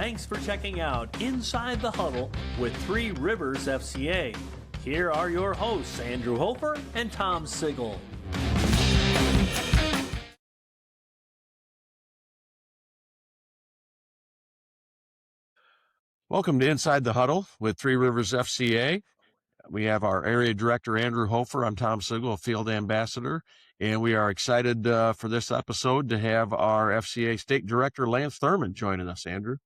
Thanks for checking out Inside the Huddle with Three Rivers FCA. Here are your hosts, Andrew Hofer and Tom Sigel. Welcome to Inside the Huddle with Three Rivers FCA. We have our area director, Andrew Hofer. I'm Tom Sigel, field ambassador, and we are excited for this episode to have our FCA state director, Lance Thurman, joining us, Andrew.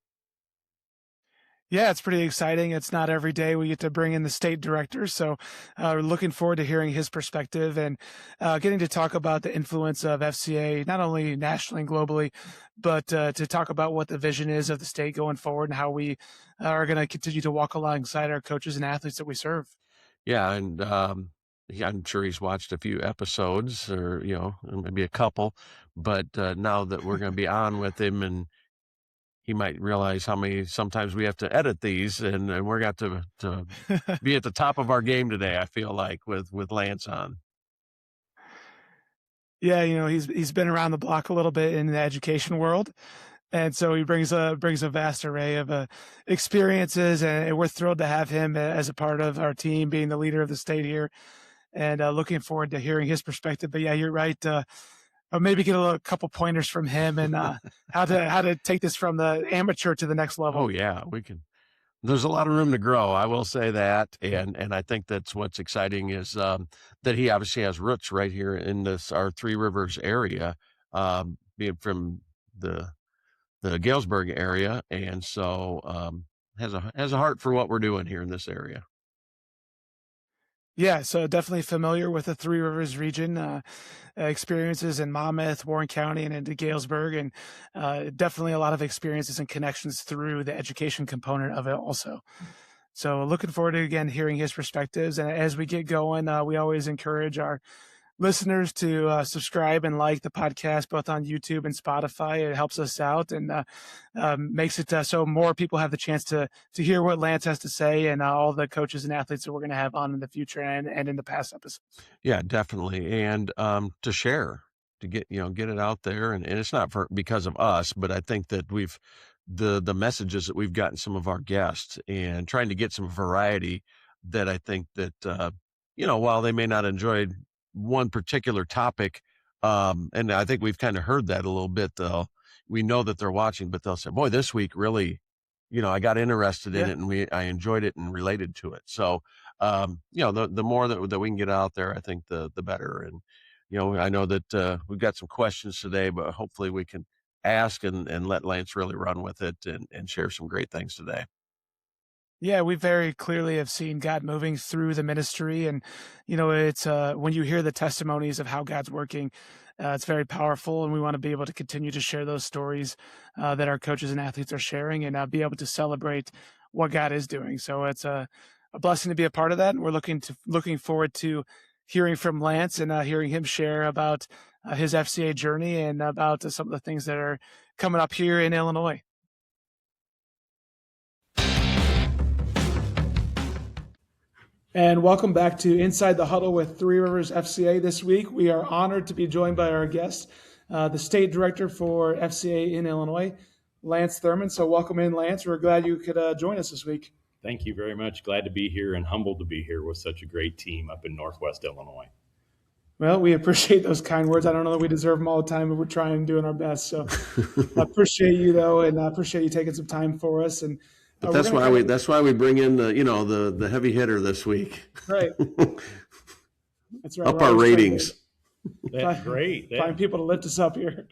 Yeah, it's pretty exciting. It's not every day we get to bring in the state director, so we're looking forward to hearing his perspective and getting to talk about the influence of FCA, not only nationally and globally, but to talk about what the vision is of the state going forward and how we are going to continue to walk alongside our coaches and athletes that we serve. Yeah, and I'm sure he's watched a few episodes or, maybe a couple, but now that we're going to be on with him, and he might realize how many sometimes we have to edit these, and we're going to be at the top of our game today, I feel like, with Lance on. Yeah, he's been around the block a little bit in the education world. And so he brings a vast array of experiences, and we're thrilled to have him as a part of our team, being the leader of the state here, and looking forward to hearing his perspective. But yeah, you're right. I'll maybe get a couple pointers from him and how to take this from the amateur to the next level. Oh yeah, we can. There's a lot of room to grow, I will say that, and I think that's what's exciting is that he obviously has roots right here in our Three Rivers area, being from the Galesburg area, and so has a heart for what we're doing here in this area. Yeah, so definitely familiar with the Three Rivers region, experiences in Monmouth, Warren County, and into Galesburg, and definitely a lot of experiences and connections through the education component of it also. So looking forward to, again, hearing his perspectives. And as we get going, we always encourage our listeners to subscribe and like the podcast, both on YouTube and Spotify. It helps us out and makes it so more people have the chance to hear what Lance has to say, and all the coaches and athletes that we're going to have on in the future and in the past episodes. Yeah, definitely. And to share, to get it out there. And it's not because of us, but I think that the messages that we've gotten some of our guests, and trying to get some variety, that I think that, while they may not enjoy one particular topic, and I think we've kind of heard that a little bit, though. We know that they're watching, but they'll say, boy, this week really, I got interested in it, and I enjoyed it and related to it. So, the more that we can get out there, I think the better. And, I know that we've got some questions today, but hopefully we can ask and let Lance really run with it and share some great things today. Yeah, we very clearly have seen God moving through the ministry, and it's when you hear the testimonies of how God's working, it's very powerful, and we want to be able to continue to share those stories that our coaches and athletes are sharing, and be able to celebrate what God is doing. So it's a blessing to be a part of that, and we're looking forward to hearing from Lance and hearing him share about his FCA journey and about some of the things that are coming up here in Illinois. And welcome back to Inside the Huddle with Three Rivers FCA. This week, we are honored to be joined by our guest, the state director for FCA in Illinois, Lance Thurman. So welcome in, Lance. We're glad you could join us this week. Thank you very much. Glad to be here and humbled to be here with such a great team up in Northwest Illinois. Well, we appreciate those kind words. I don't know that we deserve them all the time, but we're trying and doing our best. So I appreciate you, though, and I appreciate you taking some time for us. And but that's why we bring in the heavy hitter this week. Right. That's right. Up our ratings. That's great. Find people to lift us up here.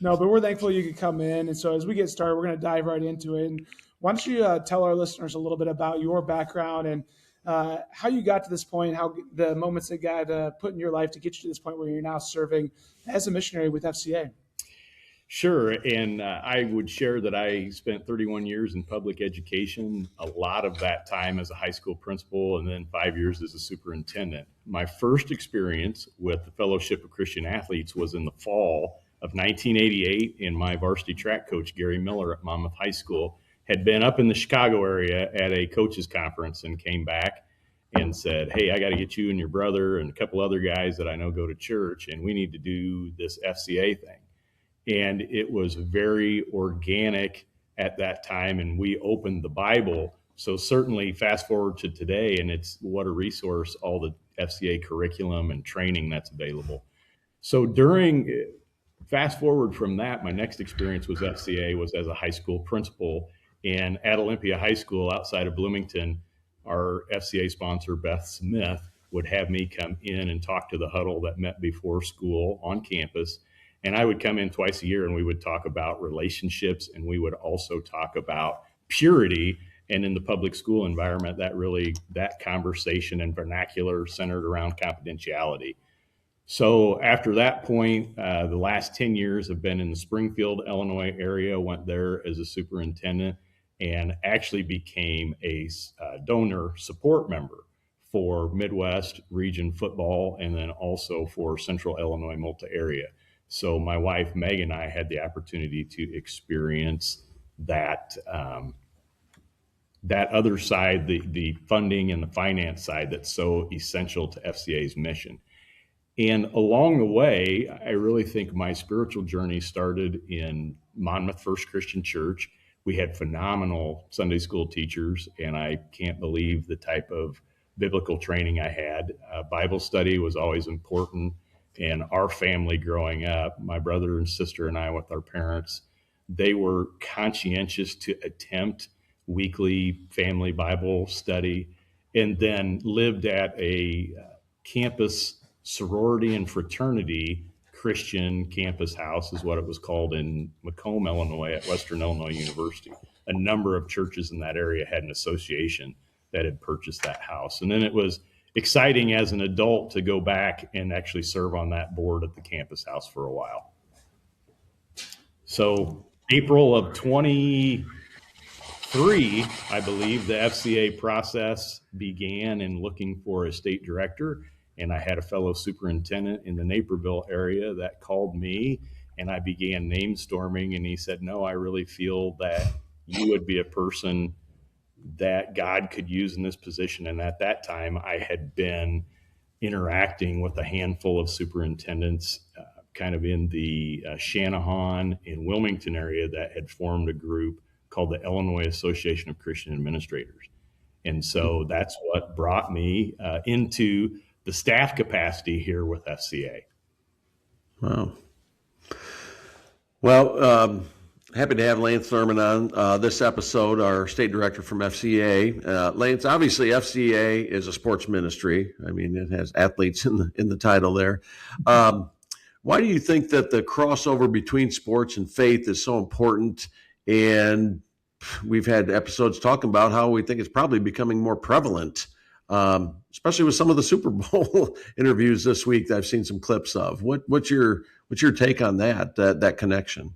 No, but we're thankful you could come in. And so as we get started, we're going to dive right into it. And why don't you tell our listeners a little bit about your background and how you got to this point, how the moments that God put in your life to get you to this point where you're now serving as a missionary with FCA. Sure. And I would share that I spent 31 years in public education, a lot of that time as a high school principal, and then 5 years as a superintendent. My first experience with the Fellowship of Christian Athletes was in the fall of 1988, and my varsity track coach, Gary Miller at Monmouth High School, had been up in the Chicago area at a coaches conference and came back and said, hey, I got to get you and your brother and a couple other guys that I know go to church, and we need to do this FCA thing. And it was very organic at that time, and we opened the Bible. So certainly fast forward to today, and it's what a resource, all the FCA curriculum and training that's available. So fast forward from that, my next experience was FCA was as a high school principal. And at Olympia High School outside of Bloomington, our FCA sponsor, Beth Smith, would have me come in and talk to the huddle that met before school on campus. And I would come in twice a year, and we would talk about relationships, and we would also talk about purity. And in the public school environment, that conversation and vernacular centered around confidentiality. So after that point, the last 10 years have been in the Springfield, Illinois area, went there as a superintendent, and actually became a donor support member for Midwest region football, and then also for Central Illinois multi-area. So my wife, Meg, and I had the opportunity to experience that other side, the funding and the finance side that's so essential to FCA's mission. And along the way, I really think my spiritual journey started in Monmouth First Christian Church. We had phenomenal Sunday school teachers, and I can't believe the type of biblical training I had. Bible study was always important. And our family growing up, my brother and sister and I with our parents, they were conscientious to attempt weekly family Bible study, and then lived at a campus sorority and fraternity Christian campus house is what it was called in Macomb, Illinois at Western Illinois University. A number of churches in that area had an association that had purchased that house. And then it was exciting as an adult to go back and actually serve on that board at the campus house for a while. So April of 23, I believe, the FCA process began in looking for a state director. And I had a fellow superintendent in the Naperville area that called me, and I began name storming. And he said, no, I really feel that you would be a person that God could use in this position. And at that time, I had been interacting with a handful of superintendents kind of in the Channahon and Wilmington area that had formed a group called the Illinois Association of Christian Administrators. And so that's what brought me into the staff capacity here with FCA. Wow. Well, happy to have Lance Thurman on this episode, our state director from FCA. Lance, obviously FCA is a sports ministry. I mean, it has athletes in the title there. Why do you think that the crossover between sports and faith is so important? And we've had episodes talking about how we think it's probably becoming more prevalent, especially with some of the Super Bowl interviews this week that I've seen some clips of. What's your take on that connection?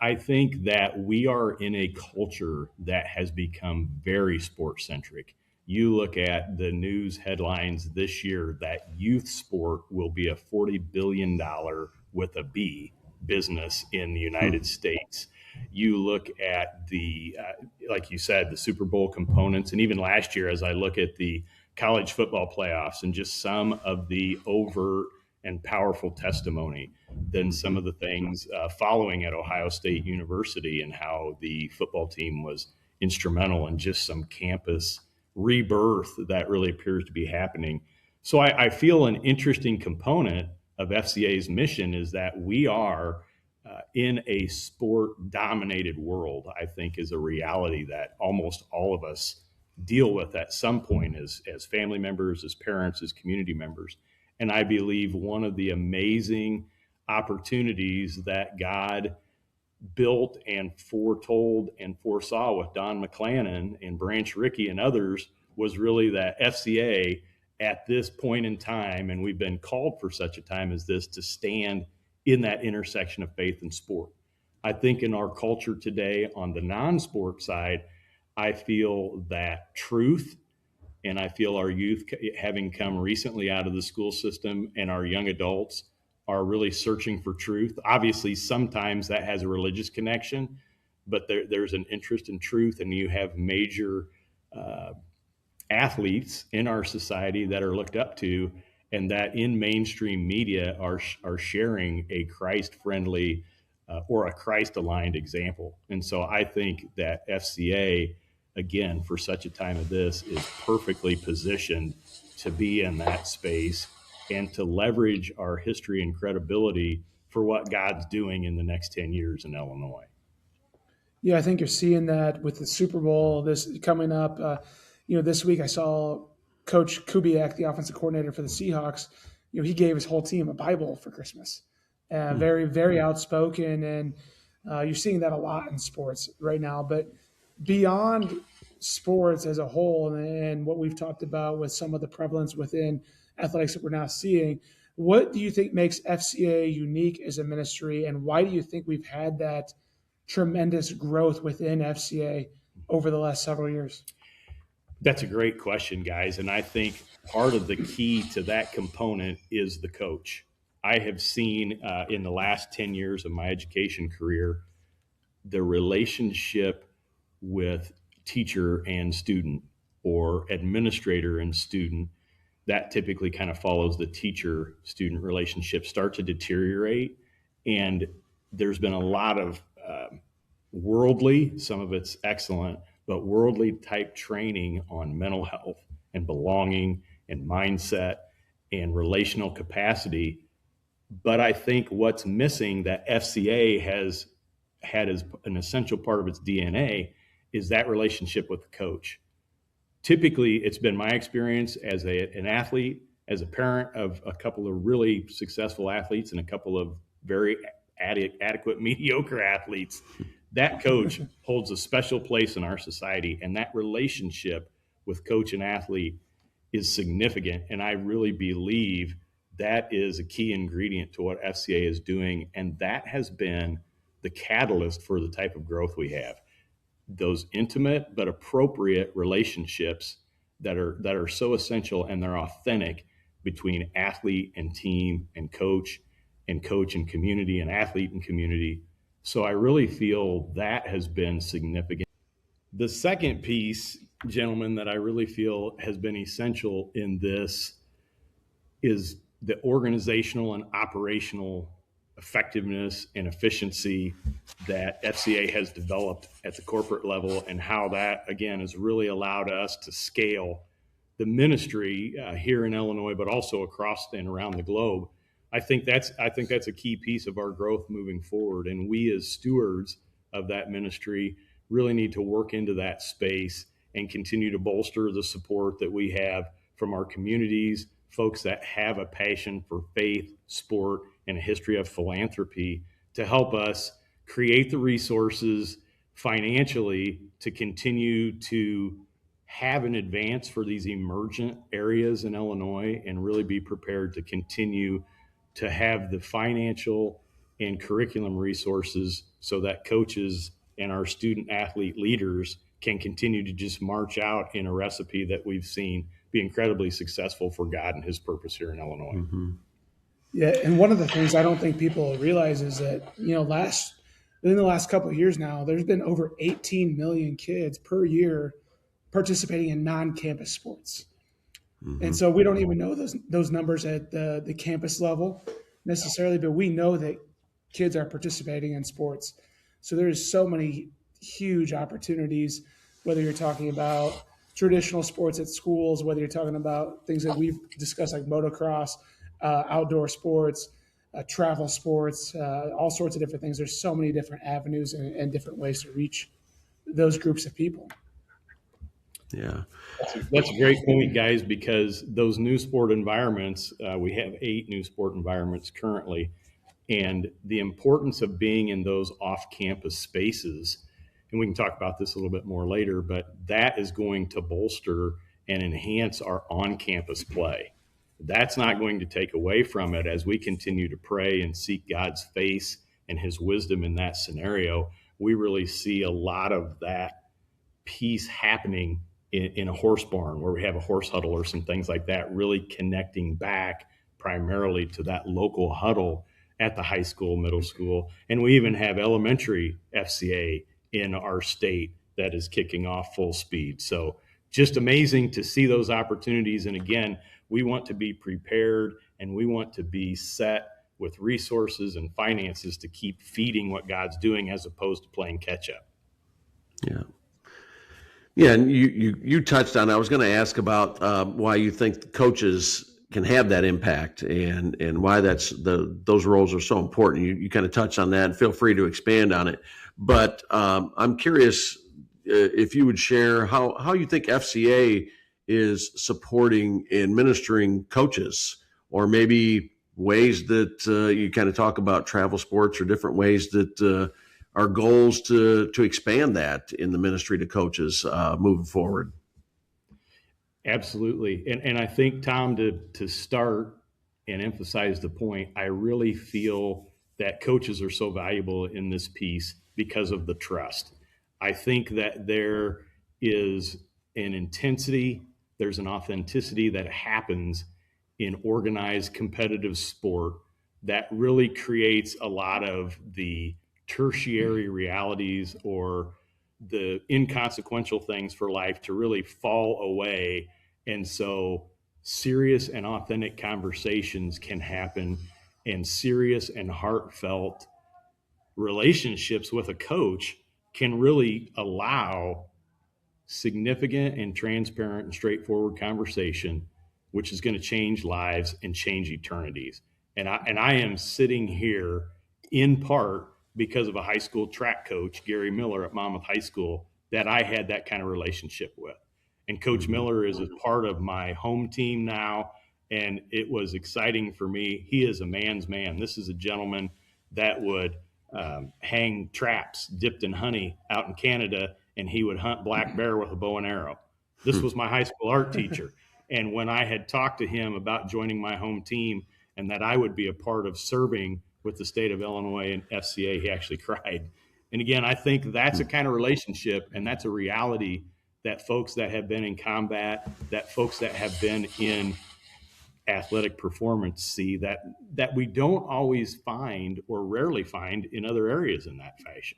I think that we are in a culture that has become very sports centric. You look at the news headlines this year that youth sport will be a $40 billion with a B business in the United States. You look at the, like you said, the Super Bowl components. And even last year, as I look at the college football playoffs and just some of the overt and powerful testimony, then some of the things following at Ohio State University and how the football team was instrumental in just some campus rebirth that really appears to be happening. So I feel an interesting component of FCA's mission is that we are in a sport-dominated world, I think is a reality that almost all of us deal with at some point as family members, as parents, as community members. And I believe one of the amazing opportunities that God built and foretold and foresaw with Don McClannon and Branch Rickey and others was really that FCA at this point in time, and we've been called for such a time as this, to stand in that intersection of faith and sport. I think in our culture today on the non-sport side, I feel that truth, and I feel our youth, having come recently out of the school system, and our young adults are really searching for truth. Obviously, sometimes that has a religious connection, but there's an interest in truth, and you have major athletes in our society that are looked up to, and that in mainstream media are sharing a Christ-friendly or a Christ-aligned example. And so I think that FCA, again, for such a time as this, is perfectly positioned to be in that space and to leverage our history and credibility for what God's doing in the next 10 years in Illinois. Yeah, I think you're seeing that with the Super Bowl this coming up. This week I saw Coach Kubiak, the offensive coordinator for the Seahawks. He gave his whole team a Bible for Christmas. Very, very outspoken, and you're seeing that a lot in sports right now. But beyond sports as a whole, and what we've talked about with some of the prevalence within athletics that we're now seeing, what do you think makes FCA unique as a ministry, and why do you think we've had that tremendous growth within FCA over the last several years? That's a great question, guys. And I think part of the key to that component is the coach. I have seen in the last 10 years of my education career, the relationship with teacher and student, or administrator and student, that typically kind of follows the teacher-student relationship, start to deteriorate. And there's been a lot of worldly, some of it's excellent, but worldly type training on mental health and belonging and mindset and relational capacity. But I think what's missing that FCA has had as an essential part of its DNA is that relationship with the coach. Typically, it's been my experience as an athlete, as a parent of a couple of really successful athletes and a couple of very adequate, mediocre athletes. That coach holds a special place in our society, and that relationship with coach and athlete is significant. And I really believe that is a key ingredient to what FCA is doing, and that has been the catalyst for the type of growth we have. Those intimate but appropriate relationships that are so essential, and they're authentic between athlete and team and coach and community and athlete and community. So I really feel that has been significant. The second piece, gentlemen, that I really feel has been essential in this is the organizational and operational effectiveness and efficiency that FCA has developed at the corporate level, and how that, again, has really allowed us to scale the ministry here in Illinois, but also across and around the globe. I think that's a key piece of our growth moving forward. And we as stewards of that ministry really need to work into that space and continue to bolster the support that we have from our communities, folks that have a passion for faith, sport, and a history of philanthropy, to help us create the resources financially to continue to have an advance for these emergent areas in Illinois, and really be prepared to continue to have the financial and curriculum resources so that coaches and our student athlete leaders can continue to just march out in a recipe that we've seen be incredibly successful for God and his purpose here in Illinois. Mm-hmm. Yeah, and one of the things I don't think people realize is that, within the last couple of years now, there's been over 18 million kids per year participating in non-campus sports. Mm-hmm. And so we don't even know those numbers at the campus level necessarily, but we know that kids are participating in sports. So there's so many huge opportunities, whether you're talking about traditional sports at schools, whether you're talking about things that we've discussed like motocross, outdoor sports, travel sports, all sorts of different things. There's so many different avenues and different ways to reach those groups of people. Yeah. That's a great point, guys, because those new sport environments, we have 8 new sport environments currently, and the importance of being in those off-campus spaces, and we can talk about this a little bit more later, but that is going to bolster and enhance our on-campus play. That's not going to take away from it as we continue to pray and seek God's face and his wisdom in that scenario. We really see a lot of that piece happening in a horse barn, where we have a horse huddle or some things like that, really connecting back primarily to that local huddle at the high school, middle school. And we even have elementary FCA in our state that is kicking off full speed. So just amazing to see those opportunities. And again, we want to be prepared and we want to be set with resources and finances to keep feeding what God's doing as opposed to playing catch up. Yeah. Yeah, and you touched on, I was going to ask about why you think coaches can have that impact and why those roles are so important. You kind of touched on that, and feel free to expand on it. But I'm curious if you would share how you think FCA is supporting and ministering coaches, or maybe ways that you kind of talk about travel sports or different ways that our goals to expand that in the ministry to coaches moving forward. Absolutely. And I think, Tom, to start and emphasize the point, I really feel that coaches are so valuable in this piece because of the trust. I think that there is an intensity, there's an authenticity that happens in organized competitive sport that really creates a lot of the tertiary realities or the inconsequential things for life to really fall away. And so serious and authentic conversations can happen, and serious and heartfelt relationships with a coach can really allow significant and transparent and straightforward conversation, which is going to change lives and change eternities. And I am sitting here in part because of a high school track coach, Gary Miller at Monmouth High School, that I had that kind of relationship with. And Coach Miller is a part of my home team now, and it was exciting for me. He is a man's man. This is a gentleman that would hang traps dipped in honey out in Canada, and he would hunt black bear with a bow and arrow. This was my high school art teacher. And when I had talked to him about joining my home team and that I would be a part of serving with the state of Illinois and FCA, he actually cried. And again, I think that's a kind of relationship, and that's a reality that folks that have been in combat, that folks that have been in athletic performance see that we don't always find or rarely find in other areas in that fashion.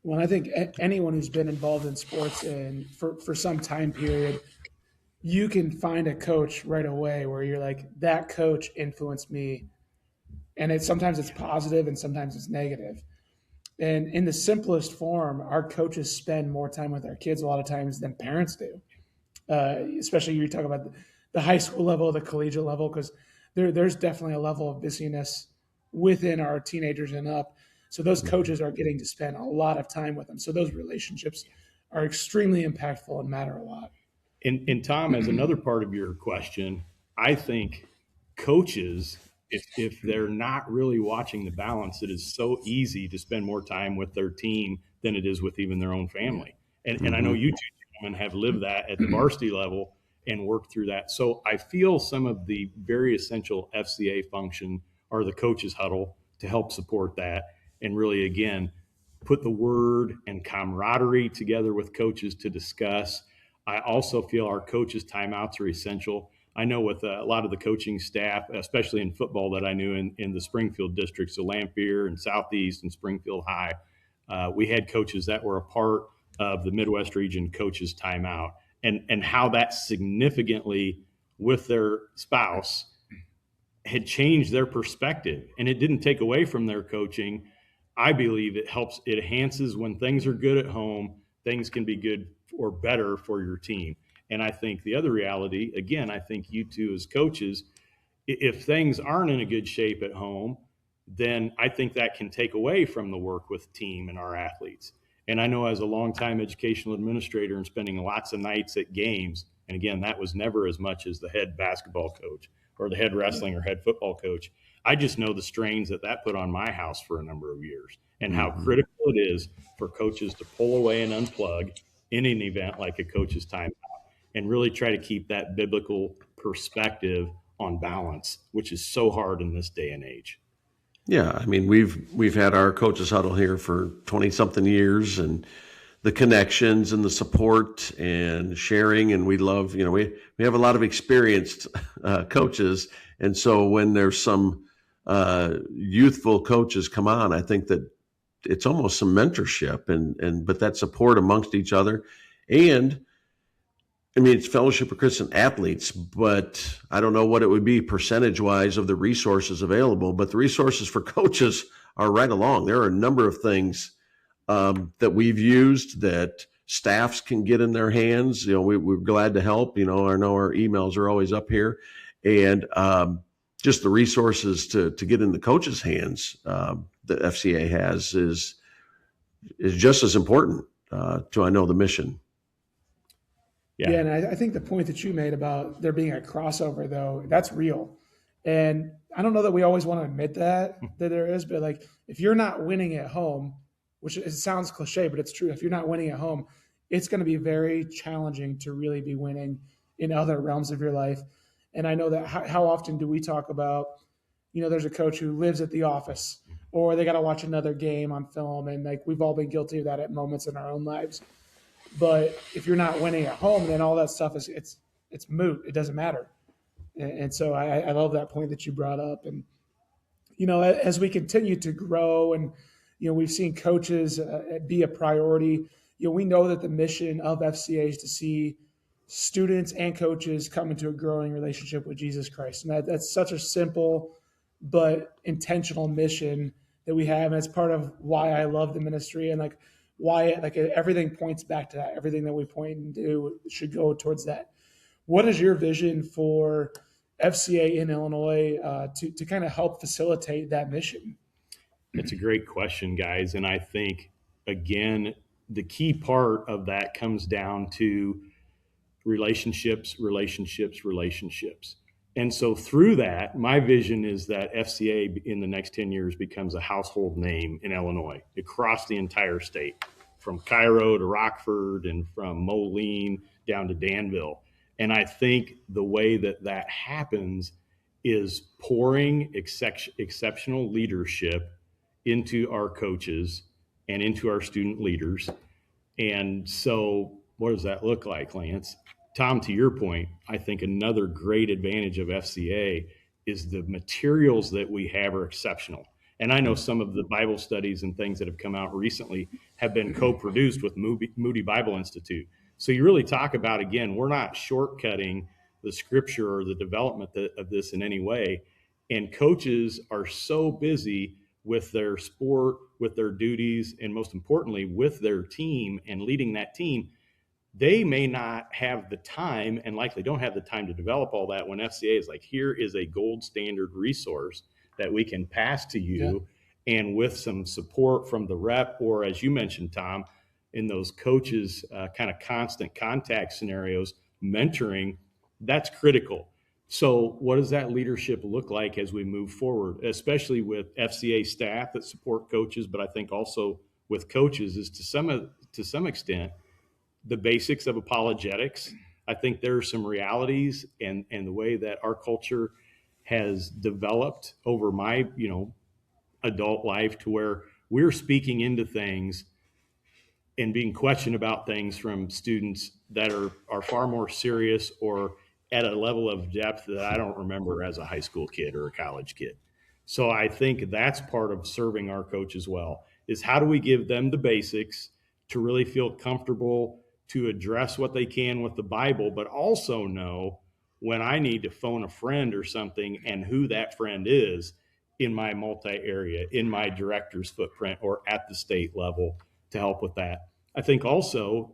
Well, I think anyone who's been involved in sports and for some time period, you can find a coach right away where you're like, that coach influenced me. And sometimes it's positive and sometimes it's negative. And in the simplest form, our coaches spend more time with our kids a lot of times than parents do. Especially you talk about the high school level, the collegiate level, because there's definitely a level of busyness within our teenagers and up. So those coaches are getting to spend a lot of time with them. So those relationships are extremely impactful and matter a lot. And Tom, as another part of your question, I think coaches, if they're not really watching the balance, it is so easy to spend more time with their team than it is with even their own family. And I know you two gentlemen have lived that at the varsity level and worked through that. So I feel some of the very essential FCA function are the coaches huddle to help support that and really, again, put the word and camaraderie together with coaches to discuss. I also feel our coaches' timeouts are essential. I know with a lot of the coaching staff, especially in football that I knew in the Springfield district, so Lamphere and Southeast and Springfield High, we had coaches that were a part of the Midwest region coaches' timeout, and how that significantly with their spouse had changed their perspective. And it didn't take away from their coaching. I believe it enhances when things are good at home, things can be good or better for your team. And I think the other reality, again, I think you two as coaches, if things aren't in a good shape at home, then I think that can take away from the work with team and our athletes. And I know as a longtime educational administrator and spending lots of nights at games, and again, that was never as much as the head basketball coach or the head wrestling or head football coach. I just know the strains that put on my house for a number of years and how critical it is for coaches to pull away and unplug in an event like a coach's timeout and really try to keep that biblical perspective on balance, which is so hard in this day and age. Yeah, I mean, we've had our coaches huddle here for 20 something years, and the connections and the support and sharing, and we love, we have a lot of experienced coaches, and so when there's some youthful coaches come on, I think that it's almost some mentorship but that support amongst each other. And I mean, it's Fellowship of Christian Athletes, but I don't know what it would be percentage wise of the resources available, but the resources for coaches are right along. There are a number of things that we've used that staffs can get in their hands. We're glad to help. I know our emails are always up here, and just the resources to get in the coaches' hands that FCA has is just as important to, I know, the mission. Yeah, and I think the point that you made about there being a crossover, though, that's real. And I don't know that we always want to admit that there is, but like if you're not winning at home, which it sounds cliche, but it's true. If you're not winning at home, it's going to be very challenging to really be winning in other realms of your life. And I know that how often do we talk about, there's a coach who lives at the office or they got to watch another game on film. And like we've all been guilty of that at moments in our own lives. But if you're not winning at home, then all that stuff it's moot. It doesn't matter. And so I love that point that you brought up. And, as we continue to grow and, we've seen coaches be a priority, we know that the mission of FCA is to see students and coaches come into a growing relationship with Jesus Christ. And that's such a simple but intentional mission that we have. And it's part of why I love the ministry and why everything points back to that. Everything that we point and do should go towards that. What is your vision for FCA in Illinois to kind of help facilitate that mission? It's a great question, guys. And I think, again, the key part of that comes down to relationships. And so through that, my vision is that FCA in the next 10 years becomes a household name in Illinois across the entire state, from Cairo to Rockford and from Moline down to Danville. And I think the way that happens is pouring exceptional leadership into our coaches and into our student leaders. And so what does that look like, Lance? Tom, to your point, I think another great advantage of FCA is the materials that we have are exceptional. And I know some of the Bible studies and things that have come out recently have been co-produced with Moody Bible Institute. So you really talk about, again, we're not shortcutting the scripture or the development of this in any way. And coaches are so busy with their sport, with their duties, and most importantly, with their team and leading that team, they may not have the time and likely don't have the time to develop all that when FCA is like, here is a gold standard resource that we can pass to you. Yeah. And with some support from the rep, or as you mentioned, Tom, in those coaches kind of constant contact scenarios, mentoring, that's critical. So what does that leadership look like as we move forward, especially with FCA staff that support coaches, but I think also with coaches is to some extent, the basics of apologetics. I think there are some realities and the way that our culture has developed over my, adult life to where we're speaking into things and being questioned about things from students that are far more serious or at a level of depth that I don't remember as a high school kid or a college kid. So I think that's part of serving our coaches well, is how do we give them the basics to really feel comfortable to address what they can with the Bible, but also know when I need to phone a friend or something and who that friend is in my multi-area, in my director's footprint, or at the state level to help with that. I think also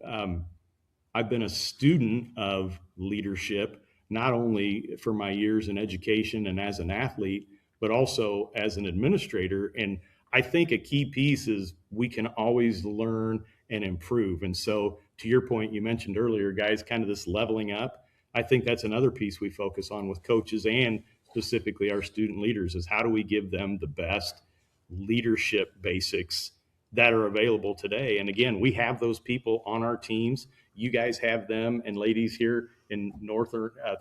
I've been a student of leadership, not only for my years in education and as an athlete, but also as an administrator. And I think a key piece is we can always learn and improve. And so to your point, you mentioned earlier, guys, kind of this leveling up. I think that's another piece we focus on with coaches and specifically our student leaders is how do we give them the best leadership basics that are available today. And again, we have those people on our teams. You guys have them and ladies here in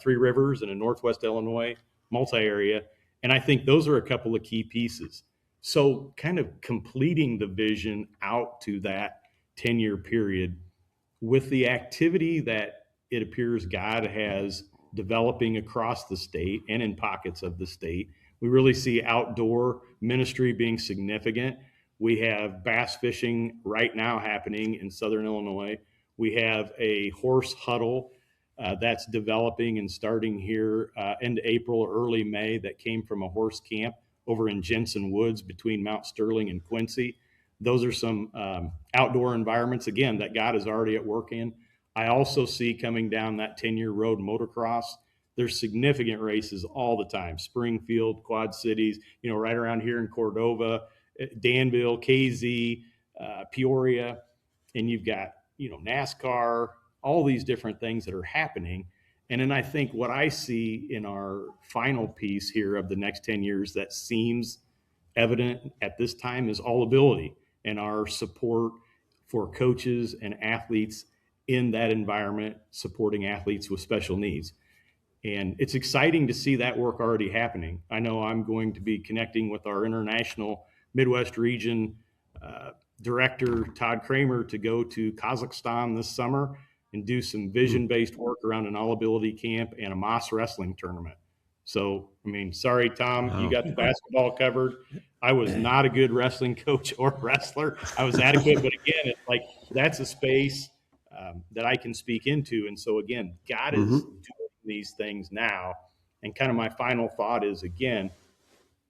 Three Rivers and in Northwest Illinois, multi-area. And I think those are a couple of key pieces. So kind of completing the vision out to that 10-year period with the activity that it appears God has developing across the state and in pockets of the state. We really see outdoor ministry being significant. We have bass fishing right now happening in Southern Illinois. We have a horse huddle that's developing and starting here end April or early May, that came from a horse camp over in Jensen Woods between Mount Sterling and Quincy. Those are some outdoor environments, again, that God is already at work in. I also see coming down that 10-year road motocross, there's significant races all the time. Springfield, Quad Cities, right around here in Cordova, Danville, KZ, Peoria, and you've got, NASCAR, all these different things that are happening. And then I think what I see in our final piece here of the next 10 years that seems evident at this time is all ability and our support for coaches and athletes in that environment, supporting athletes with special needs. And it's exciting to see that work already happening. I know I'm going to be connecting with our international Midwest region director, Todd Kramer, to go to Kazakhstan this summer and do some vision-based work around an all-ability camp and a Moss wrestling tournament. So, sorry, Tom, you got the basketball covered. I was not a good wrestling coach or wrestler. I was adequate, but again, it's like that's a space that I can speak into. And so, again, God is doing these things now. And kind of my final thought is, again,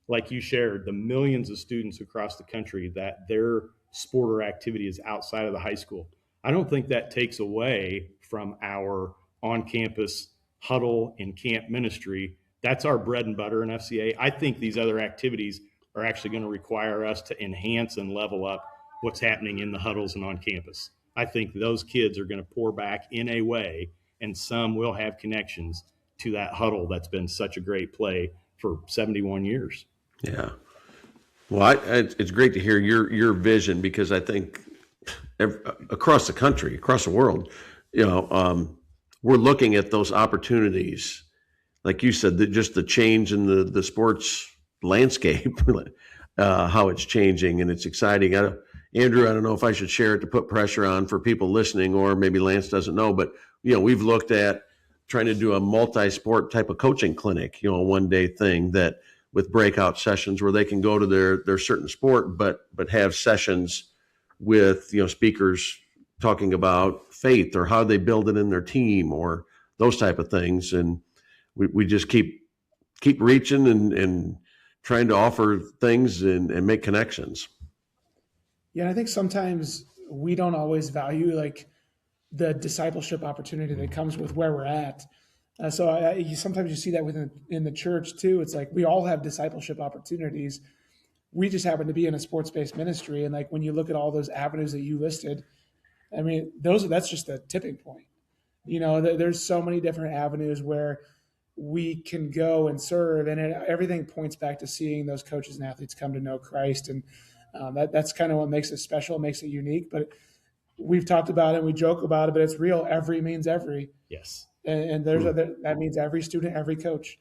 like you shared, the millions of students across the country that their sport or activity is outside of the high school. I don't think that takes away from our on-campus huddle and camp ministry. That's our bread and butter in FCA. I think these other activities are actually going to require us to enhance and level up what's happening in the huddles and on campus. I think those kids are going to pour back in a way, and some will have connections to that huddle that's been such a great play for 71 years. Yeah. Well, it's great to hear your vision, because I think across the country, across the world, we're looking at those opportunities. Like you said, just the change in the sports landscape, how it's changing, and it's exciting. Andrew, I don't know if I should share it to put pressure on for people listening, or maybe Lance doesn't know, but we've looked at trying to do a multi-sport type of coaching clinic, a one-day thing that with breakout sessions where they can go to their certain sport, but have sessions with speakers talking about faith or how they build it in their team or those type of things. And we just keep reaching and trying to offer things and make connections. Yeah, I think sometimes we don't always value like the discipleship opportunity that comes with where we're at. Sometimes you see that in the church too. It's like we all have discipleship opportunities. We just happen to be in a sports-based ministry, and like when you look at all those avenues that you listed, that's just the tipping point. There's so many different avenues where we can go and serve, and everything points back to seeing those coaches and athletes come to know Christ, and that's kind of what makes it special, makes it unique. But we've talked about it, we joke about it, but it's real. Every means every. Yes. And that means every student, every coach.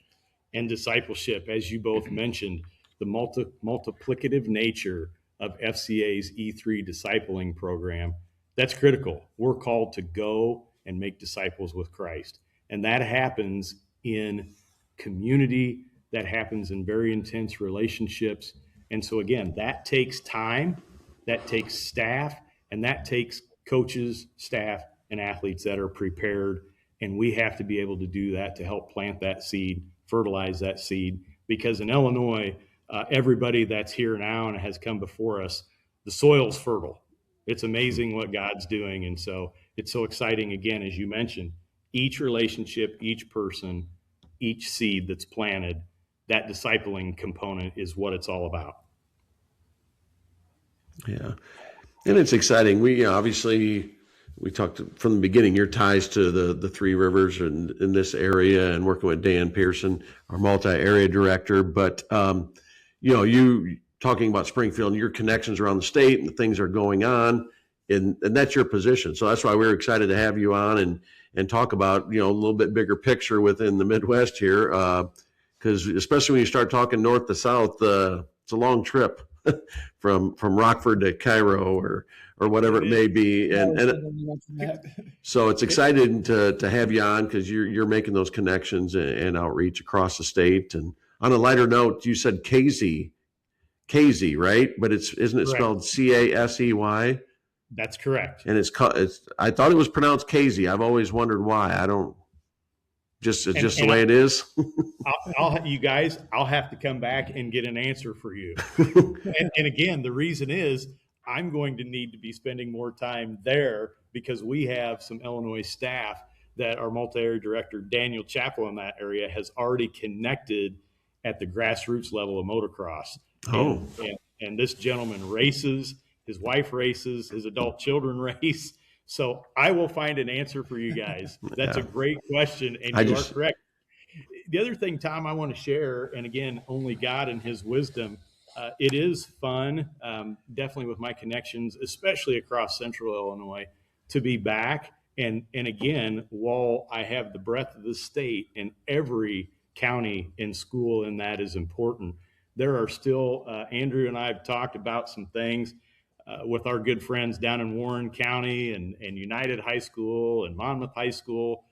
And discipleship, as you both mentioned, the multiplicative nature of FCA's E3 discipling program, that's critical. We're called to go and make disciples with Christ. And that happens in community, that happens in very intense relationships. And so again, that takes time, that takes staff, and that takes coaches, staff, and athletes that are prepared. And we have to be able to do that to help plant that seed, fertilize that seed. Because in Illinois, everybody that's here now and has come before us, the soil's fertile. It's amazing what God's doing. And so it's so exciting, again, as you mentioned, each relationship, each person, each seed that's planted, that discipling component is what it's all about. Yeah. And it's exciting. We talked from the beginning, your ties to the Three Rivers and in this area, and working with Dan Pearson, our multi-area director. But, you talking about Springfield and your connections around the state and the things that are going on, and that's your position. So that's why we're excited to have you on and talk about, a little bit bigger picture within the Midwest here. Because especially when you start talking north to south, it's a long trip from Rockford to Cairo or whatever it may be. And so it's exciting to have you on, because you're making those connections and outreach across the state. And on a lighter note, you said KZ, right? But isn't it spelled CASEY? That's correct. And I thought it was pronounced KZ. I've always wondered why. I don't. Just And the way it is. I'll have to come back and get an answer for you. And again, the reason is I'm going to need to be spending more time there because we have some Illinois staff that our multi-area director, Daniel Chappell, in that area has already connected at the grassroots level of motocross. Oh. And this gentleman races, his wife races, his adult children race. So I will find an answer for you guys. That's a great question, and you are correct. The other thing, Tom, I want to share, and again, only God and his wisdom, it is fun, definitely with my connections, especially across central Illinois, to be back. And again, while I have the breadth of the state and every county and school in that is important, there are still, Andrew and I have talked about some things with our good friends down in Warren County and United High School and Monmouth High School,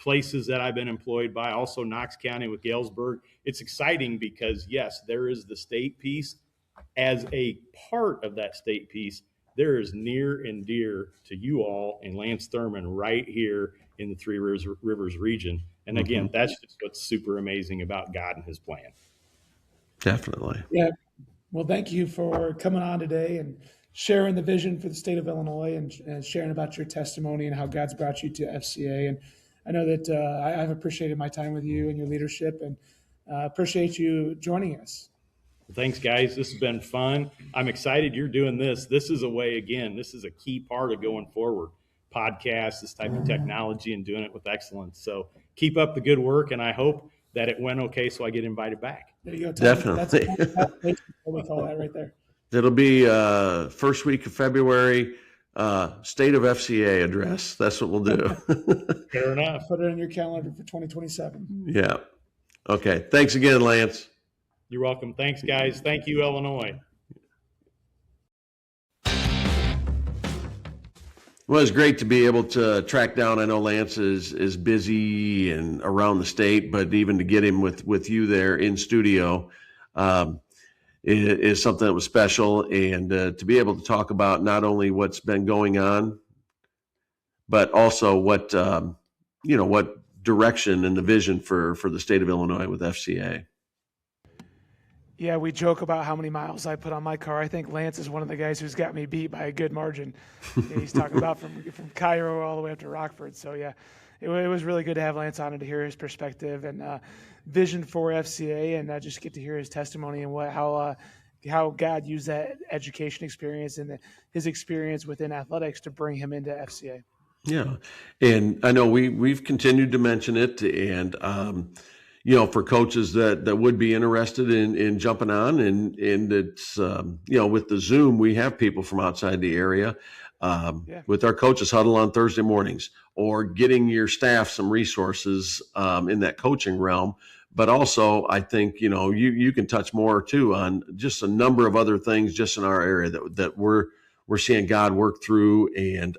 places that I've been employed by, also Knox County with Galesburg. It's exciting because, yes, there is the state piece. As a part of that state piece, there is near and dear to you all and Lance Thurman right here in the Three Rivers region. And again, that's just what's super amazing about God and his plan. Definitely. Yeah. Well, thank you for coming on today and sharing the vision for the state of Illinois and sharing about your testimony and how God's brought you to FCA. And I know that I've appreciated my time with you and your leadership, and appreciate you joining us. Thanks, guys. This has been fun. I'm excited you're doing this. This is a way, again, this is a key part of going forward. Podcasts, this type of technology, and doing it with excellence. So keep up the good work, and I hope that it went okay so I get invited back. There you go, Tom. Definitely. That's what we call that right there. It'll be first week of February, state of FCA address. That's what we'll do. Fair enough. Put it in your calendar for 2027. Yeah. Okay. Thanks again, Lance. You're welcome. Thanks, guys. Thank you, Illinois. Well, it's great to be able to track down. I know Lance is busy and around the state, but even to get him with you there in studio is something that was special. And to be able to talk about not only what's been going on, but also what direction and the vision for the state of Illinois with FCA. Yeah, we joke about how many miles I put on my car. I think Lance is one of the guys who's got me beat by a good margin. Yeah, he's talking about from Cairo all the way up to Rockford. So, yeah, it was really good to have Lance on and to hear his perspective and vision for FCA, and just get to hear his testimony and how God used that education experience and his experience within athletics to bring him into FCA. Yeah, and I know we've continued to mention it, and for coaches that would be interested in jumping on, and it's with the Zoom, we have people from outside the area with our coaches huddle on Thursday mornings, or getting your staff some resources in that coaching realm. But also, I think you can touch more too on just a number of other things just in our area that we're seeing God work through, and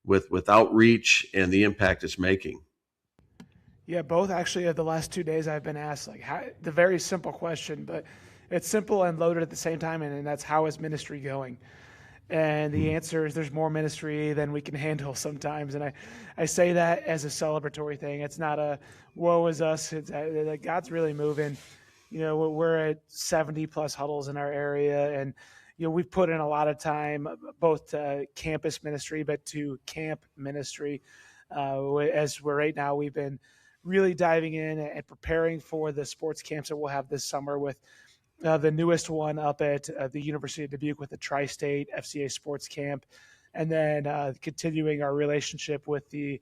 with outreach and the impact it's making. Yeah, both actually of the last 2 days I've been asked the very simple question, but it's simple and loaded at the same time, and that's, how is ministry going? And the answer is there's more ministry than we can handle sometimes. And I say that as a celebratory thing. It's not a woe is us. It's God's really moving. We're at 70 plus huddles in our area, and we've put in a lot of time, both to campus ministry, but to camp ministry. As we're right now, we've been really diving in and preparing for the sports camps that we'll have this summer, with the newest one up at the University of Dubuque with the Tri-State FCA Sports Camp, and then continuing our relationship with the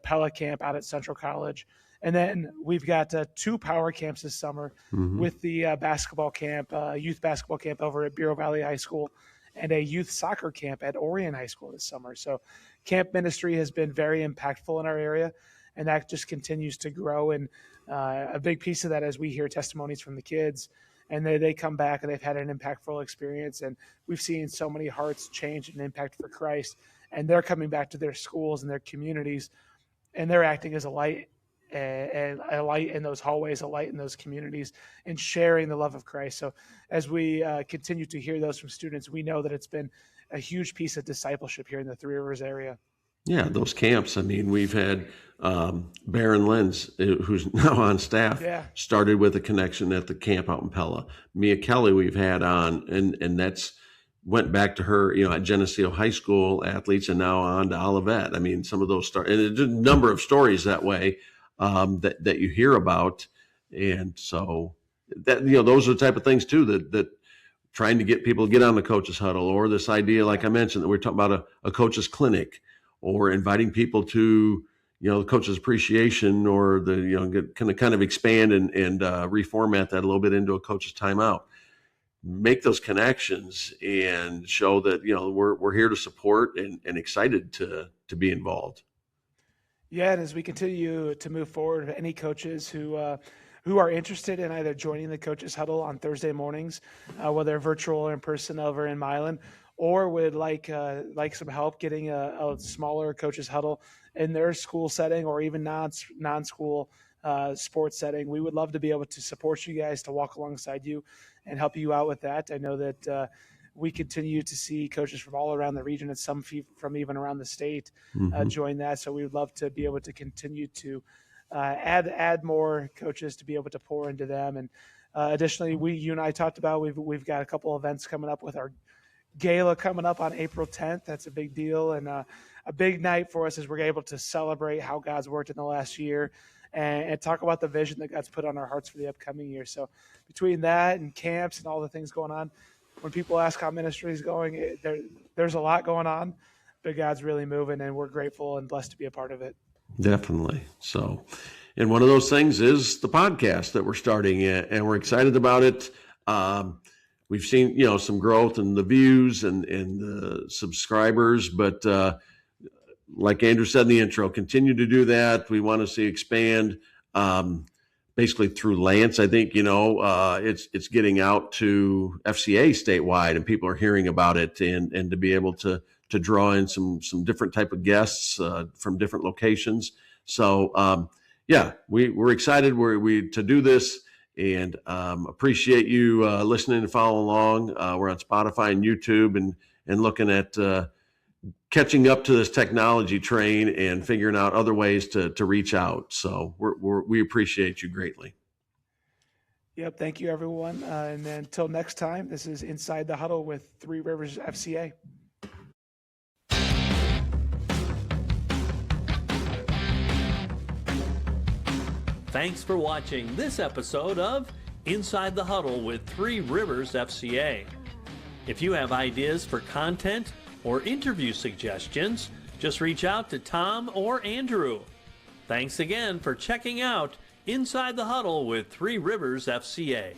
Pella Camp out at Central College. And then we've got 2 power camps this summer with the basketball camp, youth basketball camp over at Bureau Valley High School, and a youth soccer camp at Orion High School this summer. So camp ministry has been very impactful in our area, and that just continues to grow. And a big piece of that, as we hear testimonies from the kids, and they come back and they've had an impactful experience, and we've seen so many hearts change and impact for Christ, and they're coming back to their schools and their communities, and they're acting as a light, and a light in those hallways, a light in those communities, and sharing the love of Christ. So as we continue to hear those from students, we know that it's been a huge piece of discipleship here in the Three Rivers area. Yeah, those camps. I mean, we've had Baron Lenz, who's now on staff, started with a connection at the camp out in Pella. Mia Kelly, we've had on, and that's went back to her, at Geneseo High School athletes, and now on to Olivet. I mean, some of those and there's a number of stories that way that you hear about, and so that those are the type of things too that trying to get people to get on the coaches huddle, or this idea, like I mentioned, that we're talking about a coaches clinic, or inviting people to, the coaches appreciation, or the, kind of expand and reformat that a little bit into a coaches timeout. Make those connections and show that, we're here to support and excited to be involved. Yeah. And as we continue to move forward, any coaches who are interested in either joining the coaches huddle on Thursday mornings, whether virtual or in person over in Milan, or would like some help getting a smaller coaches huddle in their school setting, or even non-school sports setting, we would love to be able to support you guys, to walk alongside you and help you out with that. I know that we continue to see coaches from all around the region, and some from even around the state join that. So we would love to be able to continue to add more coaches to be able to pour into them. And additionally, you and I talked about, we've got a couple events coming up with our gala coming up on April 10th. That's a big deal, and a big night for us as we're able to celebrate how God's worked in the last year and talk about the vision that God's put on our hearts for the upcoming year. So between that and camps and all the things going on, when people ask how ministry is going, there's a lot going on, but God's really moving, and we're grateful and blessed to be a part of it. Definitely. So, and one of those things is the podcast that we're starting, and we're excited about it. We've seen, some growth in the views and the subscribers, but like Andrew said in the intro, continue to do that. We want to see expand, basically through Lance. I think, it's getting out to FCA statewide, and people are hearing about it, and to be able to draw in some different type of guests from different locations. So, we're excited to do this, and appreciate you listening and following along. We're on Spotify and YouTube, and looking at catching up to this technology train and figuring out other ways to reach out. So we appreciate you greatly. Yep. Thank you, everyone. And then until next time, this is Inside the Huddle with Three Rivers FCA. Thanks for watching this episode of Inside the Huddle with Three Rivers FCA. If you have ideas for content or interview suggestions, just reach out to Tom or Andrew. Thanks again for checking out Inside the Huddle with Three Rivers FCA.